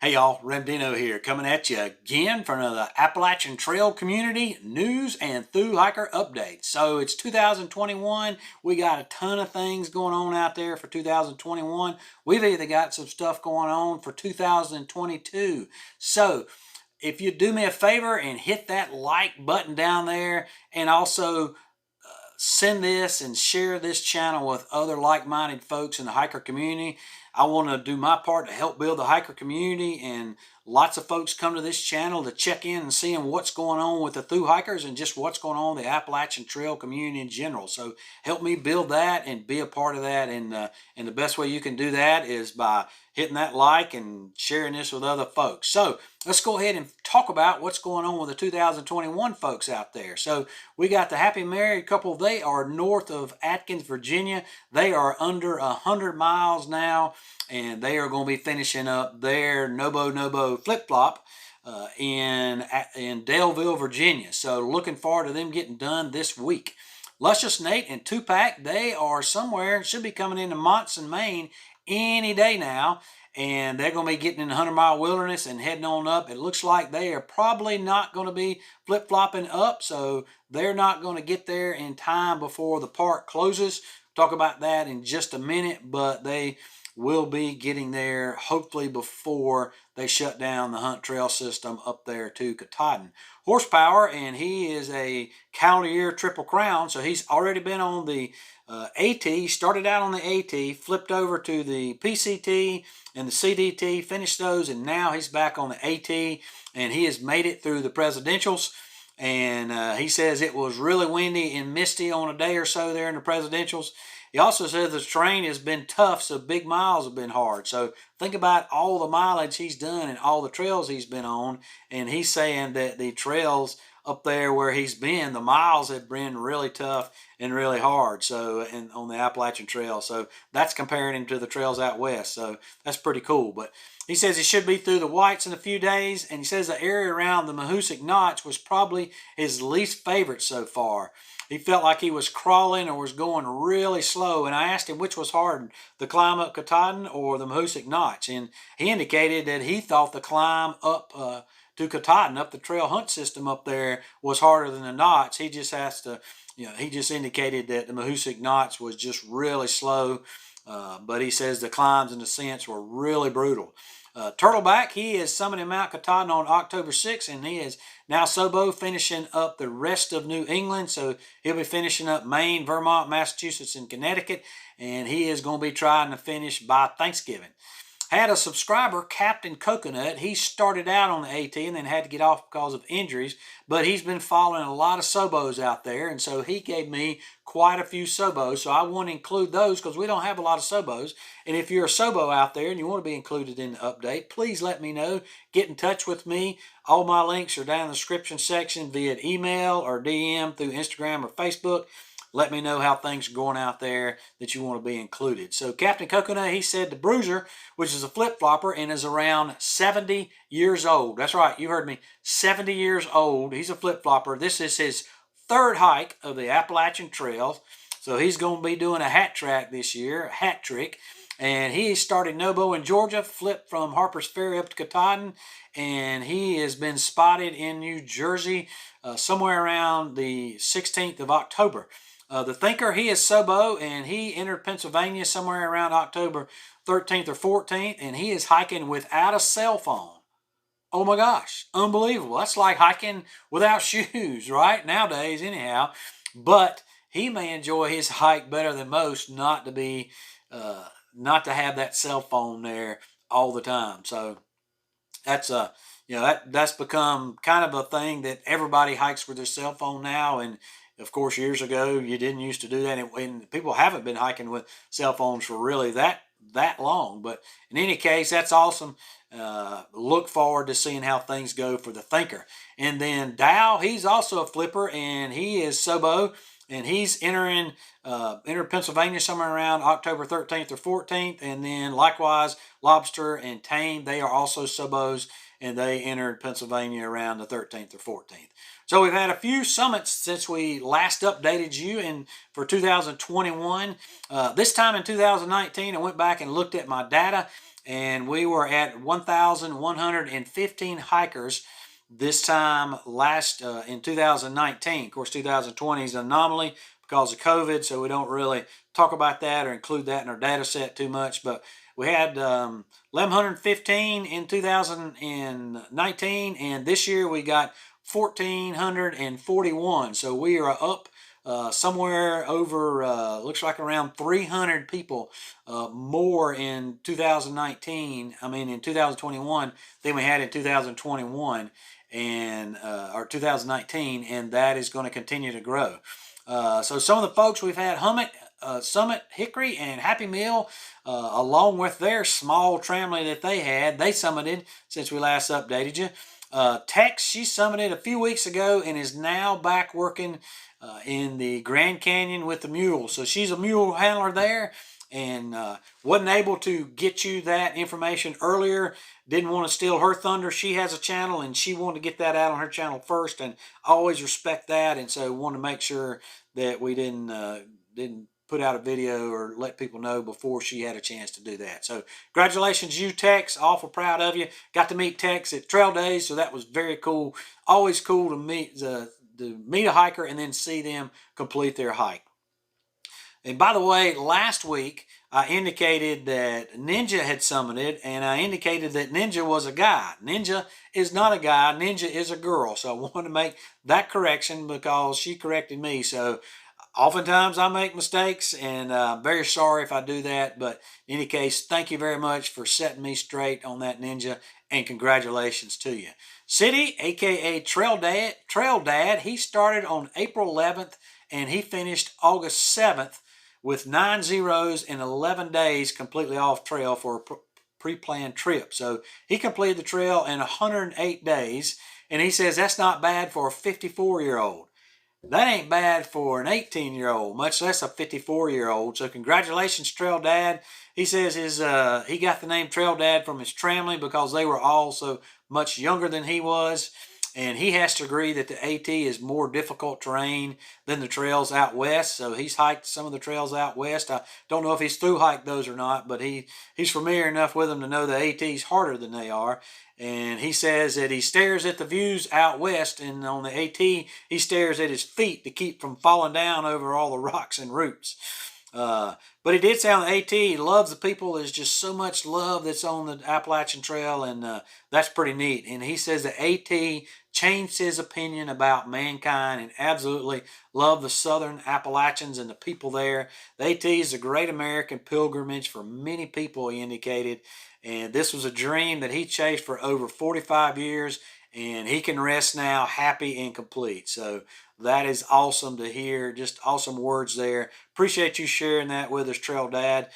Hey y'all, Ramdino here, coming at you again for another Appalachian Trail Community news and Thru Hiker update. So it's 2021. We got a ton of things going on out there for 2021. We've either got some stuff going on for 2022. So if you do me a favor and hit that like button down there, and also send this and share this channel with other like-minded folks in the hiker community. I want to do my part to help build the hiker community, and lots of folks come to this channel to check in and seeing what's going on with the Thru Hikers and just what's going on with the Appalachian Trail community in general. So help me build that and be a part of that, and the best way you can do that is by hitting that like and sharing this with other folks. So let's go ahead and talk about what's going on with the 2021 folks out there. So we got the happy married couple. They are north of Atkins, Virginia. They are under 100 miles now, and they are going to be finishing up their Nobo flip-flop in Daleville, Virginia. So looking forward to them getting done this week. Luscious Nate and Two-Pack, they are somewhere, should be coming into Monson, Maine any day now, and they're going to be getting in the 100-mile wilderness and heading on up. It looks like they are probably not going to be flip-flopping up, so they're not going to get there in time before the park closes. Talk about that in just a minute, but they will be getting there hopefully before they shut down the Hunt Trail system up there to Katahdin. Horsepower, and he is a calendar year Triple Crown, so he's already been on the AT. He started out on the AT, flipped over to the PCT and the CDT, finished those, and now he's back on the AT, and he has made it through the presidentials. And he says it was really windy and misty on a day or so there in the presidentials. He also says the terrain has been tough, so big miles have been hard. So think about all the mileage he's done and all the trails he's been on, and he's saying that the trails up there where he's been, the miles have been really tough and really hard. So, and on the Appalachian Trail, so that's comparing him to the trails out west. So that's pretty cool. But he says he should be through the Whites in a few days, and he says the area around the Mahoosuc Notch was probably his least favorite so far. He felt like he was crawling or was going really slow, and I asked him which was harder, the climb up Katahdin or the Mahoosuc Notch, and he indicated that he thought the climb up to Katahdin, up the trail hunt system up there, was harder than the Notch. He just has to, he just indicated that the Mahoosuc Notch was just really slow, but he says the climbs and descents were really brutal. Turtleback, he is summiting Mount Katahdin on October 6th, and he is now Sobo finishing up the rest of New England. So he'll be finishing up Maine, Vermont, Massachusetts, and Connecticut, and he is going to be trying to finish by Thanksgiving. Had a subscriber, Captain Coconut. He started out on the AT and then had to get off because of injuries, but he's been following a lot of Sobos out there, and so he gave me quite a few Sobos, so I want to include those because we don't have a lot of Sobos. And if you're a Sobo out there and you want to be included in the update, please let me know. Get in touch with me. All my links are down in the description section via email or DM through Instagram or Facebook. Let me know how things are going out there that you want to be included. So Captain Coconut, he said the Bruiser, which is a flip-flopper and is around 70 years old. That's right, you heard me, 70 years old. He's a flip-flopper. This is his third hike of the Appalachian Trail. So he's going to be doing a hat track this year, a hat trick. And he started Nobo in Georgia, flipped from Harper's Ferry up to Katahdin, and he has been spotted in New Jersey somewhere around the 16th of October. The Thinker, he is Sobo, and he entered Pennsylvania somewhere around October 13th or 14th, and he is hiking without a cell phone. Oh my gosh, unbelievable. That's like hiking without shoes, right? Nowadays, anyhow. But he may enjoy his hike better than most, not to have that cell phone there all the time. So that's that's become kind of a thing that everybody hikes with their cell phone now. And of course, years ago, you didn't used to do that, and people haven't been hiking with cell phones for really that long. But in any case, that's awesome. Look forward to seeing how things go for the Thinker. And then Dow, he's also a flipper, and he is Sobo, and he's entered Pennsylvania somewhere around October 13th or 14th. And then likewise, Lobster and Tame, they are also Sobos, and they entered Pennsylvania around the 13th or 14th. So we've had a few summits since we last updated you for 2021. This time in 2019, I went back and looked at my data, and we were at 1,115 hikers this time last in 2019. Of course, 2020 is an anomaly because of COVID, so we don't really talk about that or include that in our data set too much. But we had 1,115 in 2019, and this year we got 1,441. So we are up somewhere over, looks like around 300 people more in 2021 than we had in 2021 and or 2019, and that is going to continue to grow. So some of the folks we've had, Summit, Hickory, and Happy Meal, along with their small tramley that they had, they summited since we last updated you. Tex, she summited a few weeks ago and is now back working in the Grand Canyon with the mule. So she's a mule handler there, and wasn't able to get you that information earlier. Didn't want to steal her thunder. She has a channel and she wanted to get that out on her channel first, and I always respect that, and so wanted to make sure that we didn't put out a video or let people know before she had a chance to do that. So congratulations, you Tex. Awful proud of you. Got to meet Tex at Trail Days, so that was very cool. Always cool to meet a hiker and then see them complete their hike. And by the way, last week I indicated that Ninja had summited, and I indicated that Ninja was a guy. Ninja is not a guy. Ninja is a girl. So I wanted to make that correction because she corrected me. So oftentimes I make mistakes, and I'm very sorry if I do that. But in any case, thank you very much for setting me straight on that, Ninja, and congratulations to you. City, aka Trail Dad, he started on April 11th and he finished August 7th with 9 zeros in 11 days completely off trail for a pre-planned trip. So he completed the trail in 108 days, and he says that's not bad for a 54-year-old. That ain't bad for an 18-year-old, much less a 54-year-old. So congratulations, Trail Dad. He says he got the name Trail Dad from his family because they were all so much younger than he was. And he has to agree that the AT is more difficult terrain than the trails out west. So he's hiked some of the trails out west. I don't know if he's through hiked those or not, but he's familiar enough with them to know the AT's harder than they are. And he says that he stares at the views out west, and on the AT, he stares at his feet to keep from falling down over all the rocks and roots. But he did say on the AT, he loves the people. There's just so much love that's on the Appalachian Trail, and that's pretty neat. And he says the AT changed his opinion about mankind and absolutely loved the Southern Appalachians and the people there. The AT is a great American pilgrimage for many people, he indicated. And this was a dream that he chased for over 45 years, and he can rest now happy and complete. So that is awesome to hear. Just awesome words there. Appreciate you sharing that with us, Trail Dad.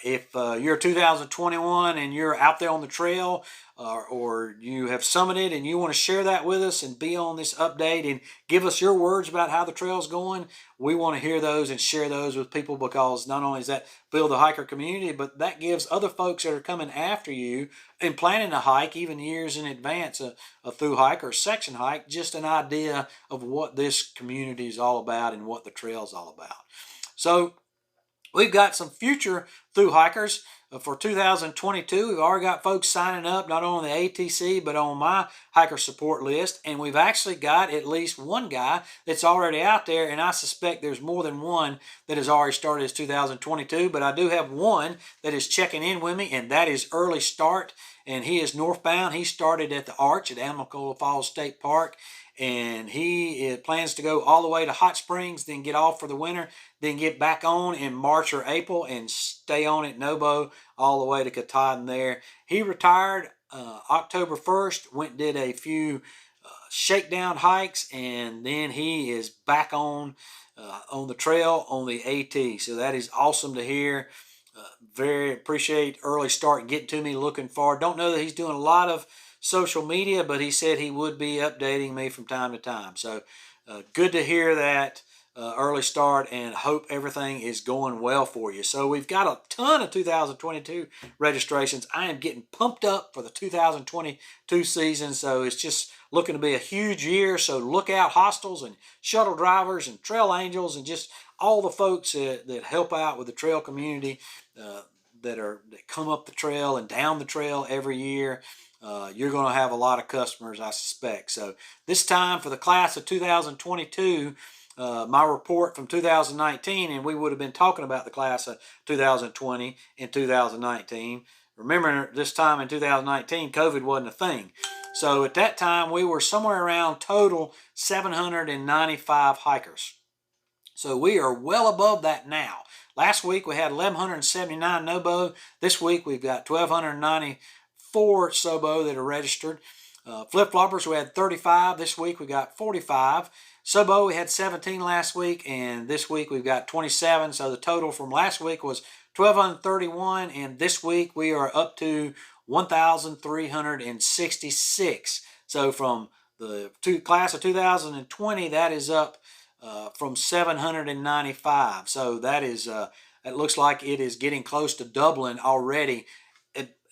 If you're 2021 and you're out there on the trail, or you have summited and you want to share that with us and be on this update and give us your words about how the trail's going, we want to hear those and share those with people, because not only does that build the hiker community, but that gives other folks that are coming after you and planning a hike even years in advance, a through hike or section hike, just an idea of what this community is all about and what the trail is all about. So we've got some future through hikers for 2022. We've already got folks signing up, not only on the ATC, but on my hiker support list. And we've actually got at least one guy that's already out there, and I suspect there's more than one that has already started his 2022. But I do have one that is checking in with me, and that is Early Start. And he is northbound. He started at the Arch at Amicalola Falls State Park, and he plans to go all the way to Hot Springs, then get off for the winter, then get back on in March or April and stay on at Nobo all the way to Katahdin there. He retired October 1st, went and did a few shakedown hikes, and then he is back on the trail on the AT. So that is awesome to hear. Very appreciate Early Start getting to me, looking forward. Don't know that he's doing a lot of social media, but he said he would be updating me from time to time. So good to hear that, Early Start, and hope everything is going well for you. So we've got a ton of 2022 registrations. I am getting pumped up for the 2022 season, so it's just looking to be a huge year. So look out, hostels and shuttle drivers and trail angels and just all the folks that help out with the trail community. that come up the trail and down the trail every year. You're going to have a lot of customers, I suspect. So this time for the class of 2022, my report from 2019, and we would have been talking about the class of 2020 and 2019. Remember, this time in 2019, COVID wasn't a thing. So at that time, we were somewhere around total 795 hikers. So we are well above that now. Last week we had 1,179 NOBO. This week we've got 1,294 SOBO that are registered. Flip-floppers, we had 35. This week we got 45. SOBO, we had 17 last week, and this week we've got 27. So the total from last week was 1,231, and this week we are up to 1,366. So from the class of 2020, that is up from 795. So that is it looks like it is getting close to doubling already.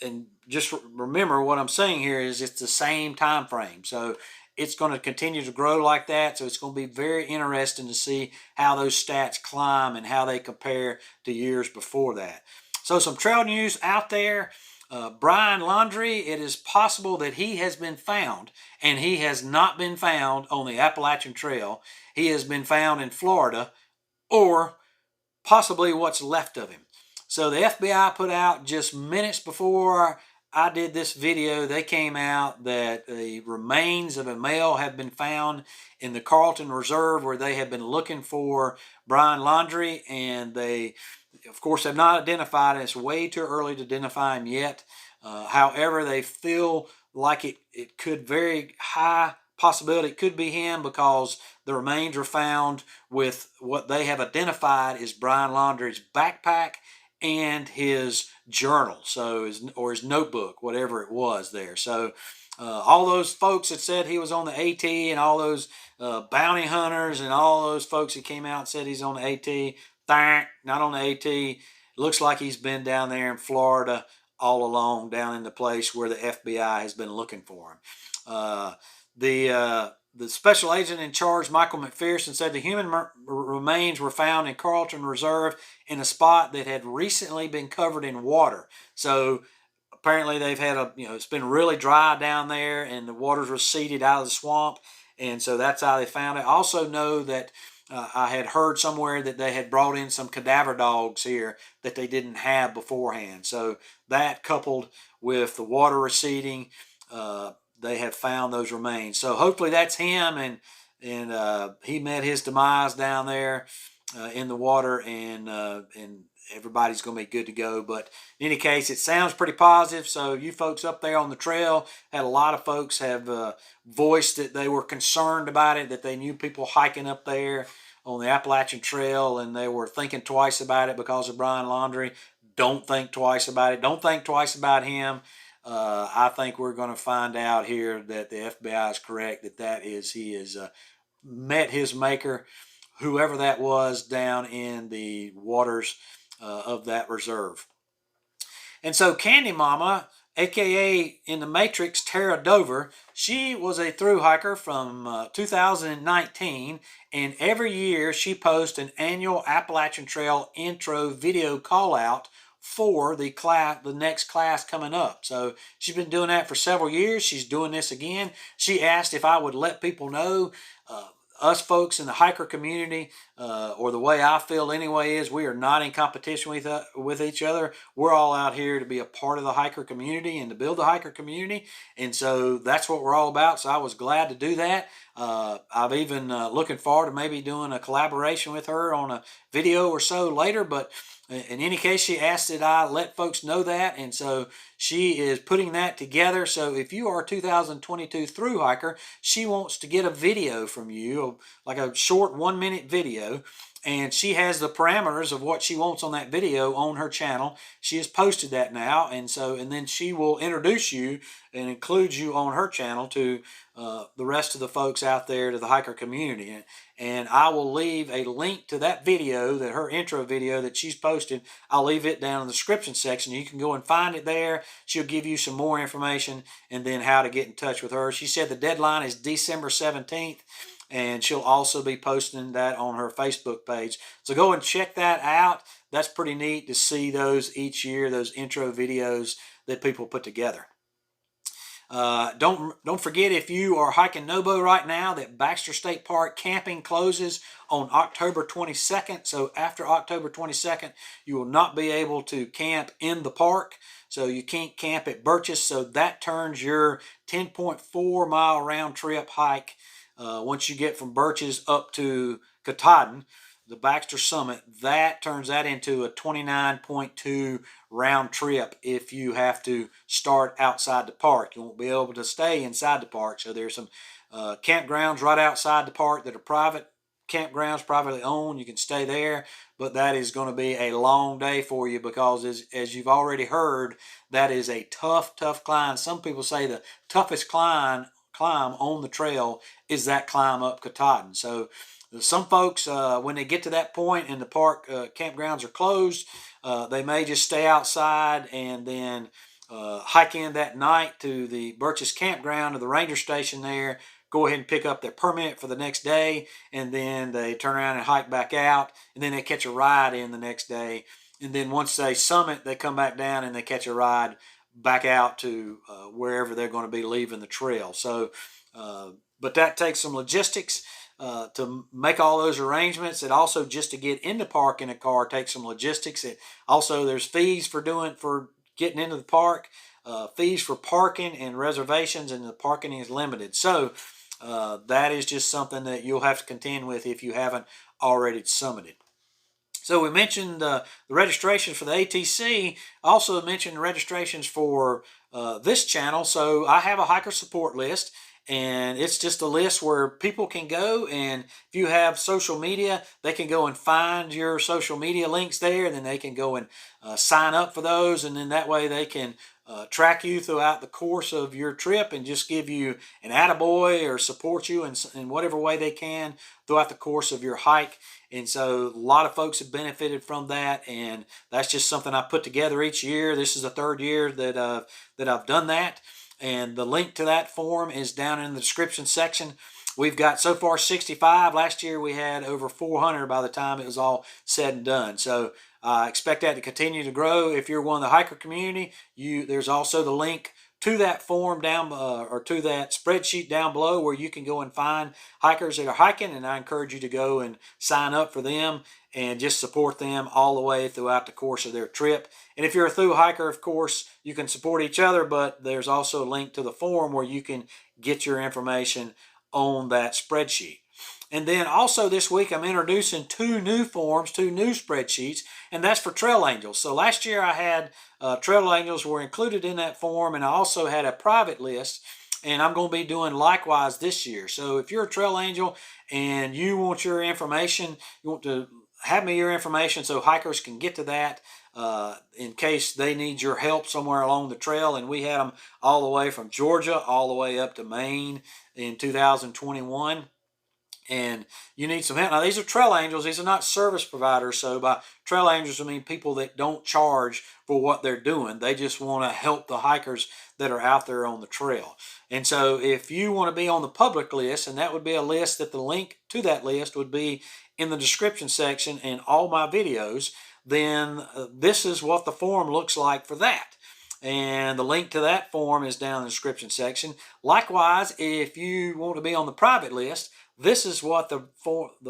And just remember what I'm saying here is it's the same time frame. So it's going to continue to grow like that. So it's going to be very interesting to see how those stats climb and how they compare to years before that. So some trail news out there. Brian Laundri, it is possible that he has been found, and he has not been found on the Appalachian Trail. He has been found in Florida, or possibly what's left of him. So the FBI put out just minutes before I did this video, they came out that the remains of a male have been found in the Carlton Reserve where they have been looking for Brian Laundri, and they, of course, have not identified him. It's way too early to identify him yet. However, they feel like it could very high possibility it could be him because the remains were found with what they have identified as Brian Laundri's backpack and his journal, so his notebook, whatever it was there. So all those folks that said he was on the AT, and all those bounty hunters and all those folks that came out and said he's on the AT, not on the AT. It looks like he's been down there in Florida all along, down in the place where the FBI has been looking for him. The special agent in charge, Michael McPherson, said the human remains were found in Carlton Reserve in a spot that had recently been covered in water. So apparently they've had it's been really dry down there, and the water's receded out of the swamp, and so that's how they found it. I also know that I had heard somewhere that they had brought in some cadaver dogs here that they didn't have beforehand. So that, coupled with the water receding, they have found those remains. So hopefully that's him, and he met his demise down there in the water, and everybody's going to be good to go. But in any case, it sounds pretty positive. So you folks up there on the trail, had a lot of folks have voiced that they were concerned about it, that they knew people hiking up there on the Appalachian Trail, and they were thinking twice about it because of Brian Laundri. Don't think twice about it. Don't think twice about him. I think we're going to find out here that the FBI is correct, he has met his maker, whoever that was, down in the waters of that reserve. And so Candy Mama, aka in the Matrix, Tara Dover, she was a thru hiker from 2019, and every year she posts an annual Appalachian Trail intro video call out for the next class coming up. So she's been doing that for several years. She's doing this again. She asked if I would let people know, us folks in the hiker community, or the way I feel anyway, is we are not in competition with each other. We're all out here to be a part of the hiker community and to build the hiker community, and so that's what we're all about. So I was glad to do that. I've even looking forward to maybe doing a collaboration with her on a video or so later, but in any case, she asked that I let folks know that, and so she is putting that together. So if you are a 2022 thru hiker, she wants to get a video from you, like a short 1-minute video, and she has the parameters of what she wants on that video on her channel. She has posted that now, and then she will introduce you and include you on her channel to the rest of the folks out there, to the hiker community. And I will leave a link to that video, her intro video that she's posted. I'll leave it down in the description section. You can go and find it there. She'll give you some more information, and then how to get in touch with her. She said the deadline is December 17th. And she'll also be posting that on her Facebook page. So go and check that out. that's pretty neat to see those each year, those intro videos that people put together. Don't forget, if you are hiking Nobo right now, that Baxter State Park camping closes on October 22nd. So after October 22nd, you will not be able to camp in the park. So you can't camp at Birches. So that turns your 10.4 mile round trip hike, once you get from Birches up to Katahdin, the Baxter Summit, that turns that into a 29.2 round trip if you have to start outside the park. You won't be able to stay inside the park. So there's some campgrounds right outside the park that are private campgrounds, privately owned. You can stay there, but that is going to be a long day for you because as you've already heard, that is a tough climb. Some people say the toughest climb on the trail is that climb up Katahdin. So some folks, when they get to that point and the park campgrounds are closed, they may just stay outside and then hike in that night to the Birches campground or the ranger station there, go ahead and pick up their permit for the next day, and then they turn around and hike back out, and then they catch a ride in the next day. And then once they summit, they come back down and they catch a ride back out to wherever they're going to be leaving the trail. So, but that takes some logistics. To make all those arrangements. It also, just to get in the park in a car, takes some logistics. It also, there's fees for getting into the park, fees for parking and reservations, and the parking is limited. So that is just something that you'll have to contend with if you haven't already summited. So we mentioned the registrations for the ATC. Also mentioned the registrations for this channel. So I have a hiker support list, and it's just a list where people can go, and if you have social media, they can go and find your social media links there, and then they can go and sign up for those, and then that way they can track you throughout the course of your trip and just give you an attaboy or support you in whatever way they can throughout the course of your hike. And so a lot of folks have benefited from that, and that's just something I put together each year. This is the third year that I've done that. And the link to that form is down in the description section. We've got so far 65. Last year we had over 400 by the time it was all said and done. So I expect that to continue to grow. If you're one of the hiker community, there's also the link to that form down or to that spreadsheet down below where you can go and find hikers that are hiking, and I encourage you to go and sign up for them and just support them all the way throughout the course of their trip. And if you're a Thru hiker, of course, you can support each other, but there's also a link to the form where you can get your information on that spreadsheet. And then also this week I'm introducing two new forms, two new spreadsheets, and that's for Trail Angels. So last year I had Trail Angels were included in that form, and I also had a private list, and I'm going to be doing likewise this year. So if you're a Trail Angel and you want your information, you want to have me your information so hikers can get to that in case they need your help somewhere along the trail. And we had them all the way from Georgia all the way up to Maine in 2021. And you need some help. Now, these are Trail Angels. These are not service providers. So by Trail Angels, I mean people that don't charge for what they're doing. They just want to help the hikers that are out there on the trail. And so if you want to be on the public list, and that would be a list that the link to that list would be in the description section in all my videos, then this is what the form looks like for that. And the link to that form is down in the description section. Likewise, if you want to be on the private list, this is what the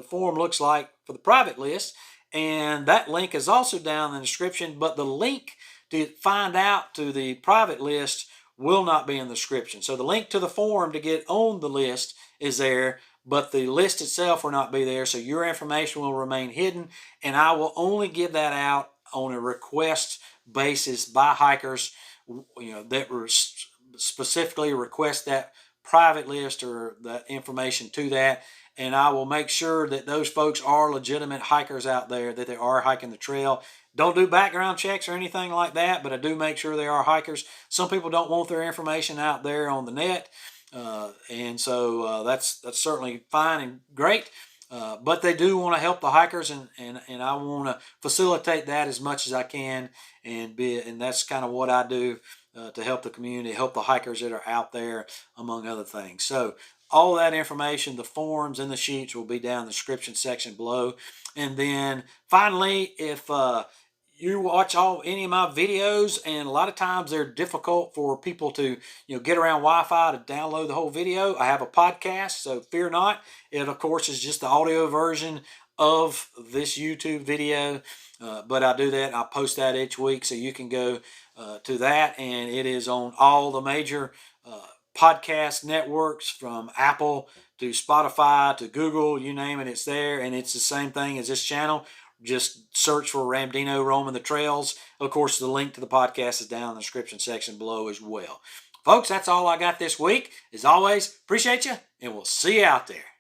form looks like for the private list, and that link is also down in the description, but the link to find out to the private list will not be in the description. So the link to the form to get on the list is there, but the list itself will not be there, so your information will remain hidden, and I will only give that out on a request basis by hikers, that specifically request that private list or the information to that, and I will make sure that those folks are legitimate hikers out there, that they are hiking the trail. Don't do background checks or anything like that, but I do make sure they are hikers. Some people don't want their information out there on the net, and so that's certainly fine and great. But they do want to help the hikers, and I want to facilitate that as much as I can, and that's kind of what I do to help the community, help the hikers that are out there, among other things. So All that information, the forms and the sheets will be down in the description section below. And then finally, if you watch any of my videos, and a lot of times they're difficult for people to get around Wi-Fi to download the whole video, I have a podcast, so fear not. It of course is just the audio version of this YouTube video, but I do that. I post that each week, so you can go to that, and it is on all the major podcast networks, from Apple to Spotify to Google, you name it, it's there. And it's the same thing as this channel. Just search for Ramdino Roaming the Trails. Of course, the link to the podcast is down in the description section below as well. Folks, that's all I got this week. As always, appreciate you, and we'll see you out there.